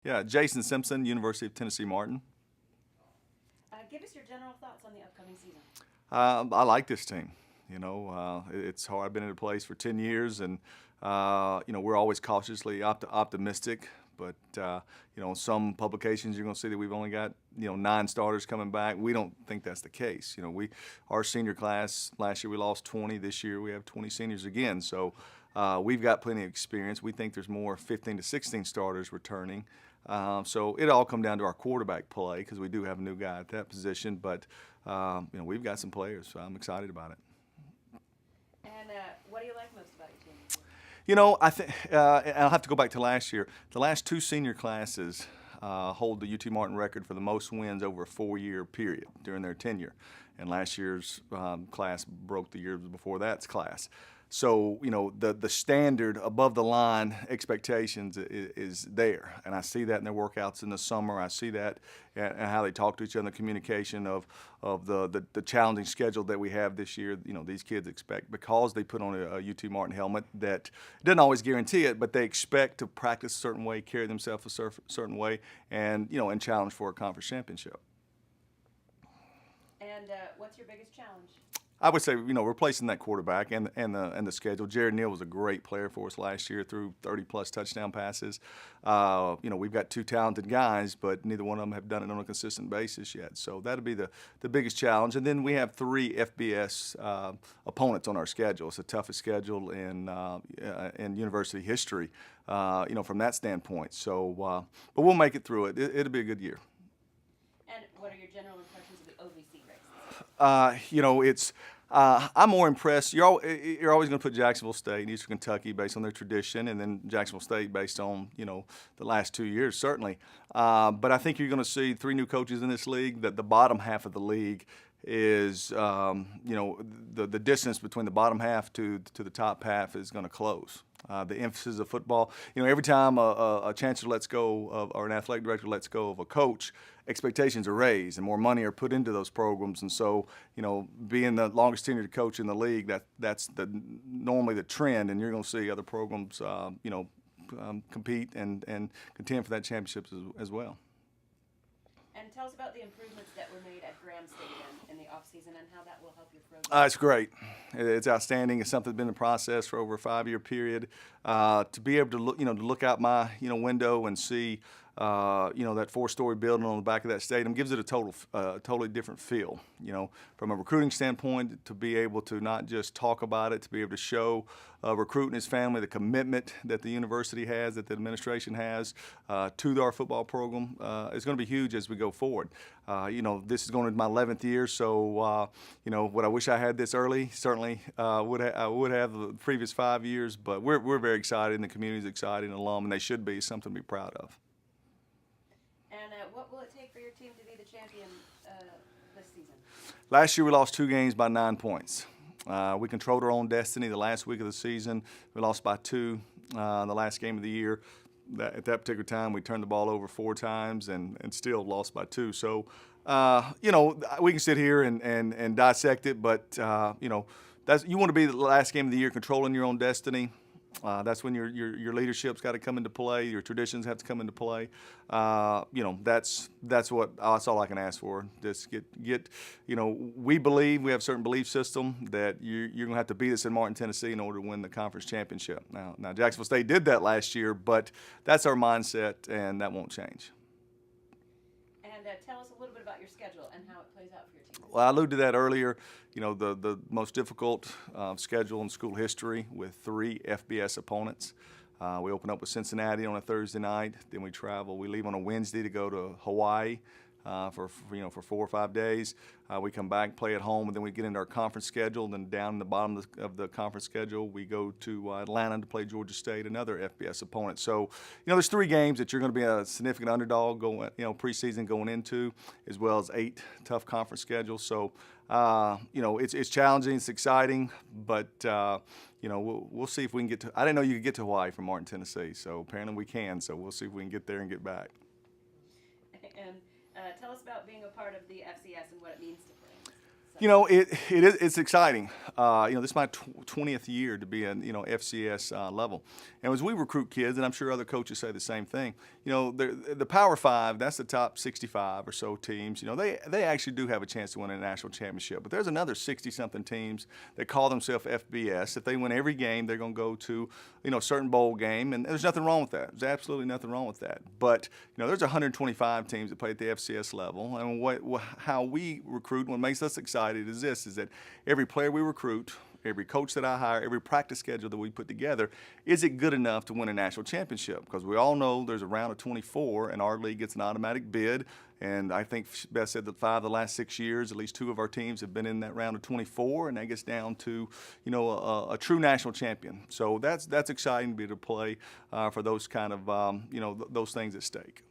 Yeah, Jason Simpson, University of Tennessee Martin. Give us your general thoughts on the upcoming season. I like this team. It's hard. I've been in a place for 10 years, and we're always cautiously optimistic. But some publications you're going to see that we've only got 9 starters coming back. We don't think that's the case. Our senior class last year we lost 20. This year we have 20 seniors again. So we've got plenty of experience. We think there's more 15 to 16 starters returning. So it all come down to our quarterback play because we do have a new guy at that position. But we've got some players, so I'm excited about it. And what do you like most about your team? I think I'll have to go back to last year. The last 2 senior classes hold the UT Martin record for the most wins over a 4-year period during their tenure. And last year's class broke the year before that's class. So, the standard above the line expectations is there. And I see that in their workouts in the summer. I see that and how they talk to each other, the communication of the challenging schedule that we have this year. These kids expect, because they put on a UT Martin helmet, that doesn't always guarantee it, but they expect to practice a certain way, carry themselves a certain way, and challenge for a conference championship. And what's your biggest challenge? I would say, replacing that quarterback and the schedule. Jared Neal was a great player for us last year, threw 30-plus touchdown passes. We've got 2 talented guys, but neither one of them have done it on a consistent basis yet. So that'll be the biggest challenge. And then we have 3 FBS opponents on our schedule. It's the toughest schedule in university history, from that standpoint. So, but we'll make it through it. It'll be a good year. And what are your general impressions of the OVC race? I'm more impressed. You're always going to put Jacksonville State and Eastern Kentucky based on their tradition, and then Jacksonville State based on the last 2 years certainly. But I think you're going to see 3 new coaches in this league. That the bottom half of the league is the distance between the bottom half to the top half is going to close. The emphasis of football, every time a chancellor lets go of, or an athletic director lets go of a coach, expectations are raised and more money are put into those programs. And so, being the longest tenured coach in the league, that's normally the trend, and you're going to see other programs, compete and contend for that championship as well. And tell us about the improvements that were made at Graham Stadium in the offseason and how that will help your program. It's great. It's outstanding. It's something that's been in process for over a 5-year period. To be able to look out my window and see that 4-story building on the back of that stadium gives it a totally different feel. From a recruiting standpoint, to be able to not just talk about it, to be able to show a recruit and his family the commitment that the university has, that the administration has to our football program, is going to be huge as we go forward. This is going into my 11th year, so what I wish I had this early. Certainly I would have the previous 5 years, but we're very excited, and the community's excited, and alum, and they should be. Something to be proud of. And what will it take for your team to be the champion this season? Last year we lost 2 games by 9 points. We controlled our own destiny the last week of the season. We lost by 2 the last game of the year. At that particular time, we turned the ball over 4 times and still lost by 2. So, we can sit here and dissect it, but, you want to be the last game of the year controlling your own destiny. That's when your leadership's got to come into play. Your traditions have to come into play. That's all I can ask for. Just get. We believe we have a certain belief system that you're going to have to beat us in Martin, Tennessee, in order to win the conference championship. Now Jacksonville State did that last year, but that's our mindset, and that won't change. And tell us a little bit about your schedule and how it plays out for your team. Well, I alluded to that earlier. The most difficult schedule in school history with 3 FBS opponents. We open up with Cincinnati on a Thursday night. Then we travel. We leave on a Wednesday to go to Hawaii for 4 or 5 days. We come back, play at home, and then we get into our conference schedule. Then down in the bottom of the conference schedule, we go to Atlanta to play Georgia State, another FBS opponent. So, there's 3 games that you're going to be a significant underdog going, preseason going into, as well as 8 tough conference schedules. So, it's challenging, it's exciting, but we'll see if we can get to. I didn't know you could get to Hawaii from Martin, Tennessee. So apparently we can. So we'll see if we can get there and get back. And tell us about being a part of the FCS and what it means to play. You know, it's exciting. This is my 20th year to be in, FCS level. And as we recruit kids, and I'm sure other coaches say the same thing, the Power Five, that's the top 65 or so teams, they actually do have a chance to win a national championship. But there's another 60-something teams that call themselves FBS. If they win every game, they're going to go to, a certain bowl game. And there's nothing wrong with that. There's absolutely nothing wrong with that. But, there's 125 teams that play at the FCS level. And how we recruit, what makes us excited is that every player we recruit, every coach that I hire, every practice schedule that we put together, is it good enough to win a national championship? Because we all know there's a round of 24, and our league gets an automatic bid. And I think Beth said that 5 of the last 6 years, at least 2 of our teams have been in that round of 24, and that gets down to, a true national champion. So that's exciting to be able to play for those kind of, those things at stake.